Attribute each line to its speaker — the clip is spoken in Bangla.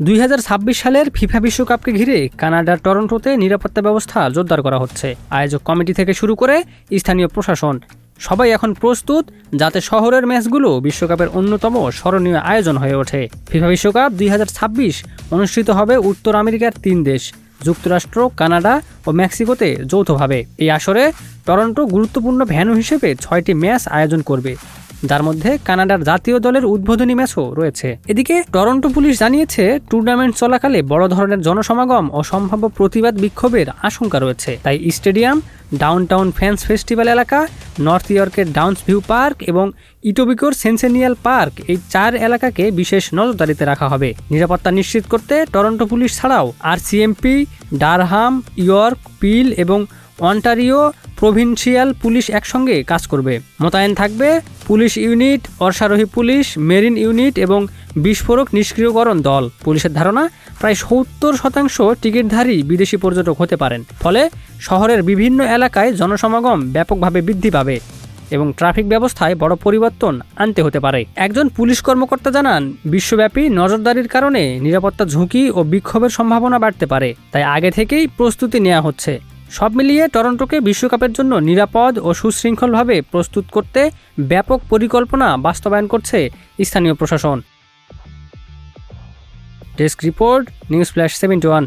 Speaker 1: 2026 সালের ফিফা বিশ্বকাপকে ঘিরে কানাডার টরন্টোতে নিরাপত্তা ব্যবস্থা জোরদার করা হচ্ছে। আয়োজক কমিটি থেকে শুরু করে স্থানীয় প্রশাসন সবাই এখন প্রস্তুত, যাতে শহরের ম্যাচগুলো বিশ্বকাপের অন্যতম স্মরণীয় আয়োজন হয়ে ওঠে। ফিফা বিশ্বকাপ 2026 অনুষ্ঠিত হবে উত্তর আমেরিকার 3 দেশ, যুক্তরাষ্ট্র, কানাডা ও মেক্সিকোতে যৌথভাবে। এই আসরে টরন্টো গুরুত্বপূর্ণ ভেন্যু হিসেবে 6টি ম্যাচ আয়োজন করবে, যার মধ্যে কানাডার জাতীয় দলের উদ্বোধনী ম্যাচও রয়েছে। এদিকে টরন্টো পুলিশ জানিয়েছে, টুর্নামেন্ট চলাকালে বড় ধরনের জনসমাগম ও সম্ভাব্য প্রতিবাদ বিক্ষোভের আশঙ্কা রয়েছে। তাই স্টেডিয়াম, ডাউনটাউন ফ্যান্স ফেস্টিভ্যাল এলাকা, নর্থ ইয়র্কের ডাউন্স ভিউ পার্ক এবং ইটোবিকোর সেন্সেনিয়াল পার্ক, এই 4 এলাকাকে বিশেষ নজরদারিতে রাখা হবে। নিরাপত্তা নিশ্চিত করতে টরন্টো পুলিশ ছাড়াও আরসিএমপি, ডারহাম, ইয়র্ক, পিল এবং অন্টারিও প্রভিন্সিয়াল পুলিশ একসঙ্গে কাজ করবে। মোতায়েন থাকবে পুলিশ ইউনিট, অশ্বারোহী পুলিশ, মেরিন ইউনিট এবং বিস্ফোরক নিষ্ক্রিয়করণ দল। পুলিশের ধারণা, প্রায় 70% টিকিটধারী বিদেশি পর্যটক হতে পারেন। ফলে শহরের বিভিন্ন এলাকায় জনসমাগম ব্যাপকভাবে বৃদ্ধি পাবে এবং ট্রাফিক ব্যবস্থায় বড় পরিবর্তন আনতে হতে পারে। একজন পুলিশ কর্মকর্তা জানান, বিশ্বব্যাপী নজরদারির কারণে নিরাপত্তা ঝুঁকি ও বিক্ষোভের সম্ভাবনা বাড়তে পারে, তাই আগে থেকেই প্রস্তুতি নেওয়া হচ্ছে। সব মিলিয়ে টরন্টোকে বিশ্বকাপের জন্য নিরাপদ ও সুশৃঙ্খলভাবে প্রস্তুত করতে ব্যাপক পরিকল্পনা বাস্তবায়ন করছে স্থানীয় প্রশাসন। Desk report, news flash 71।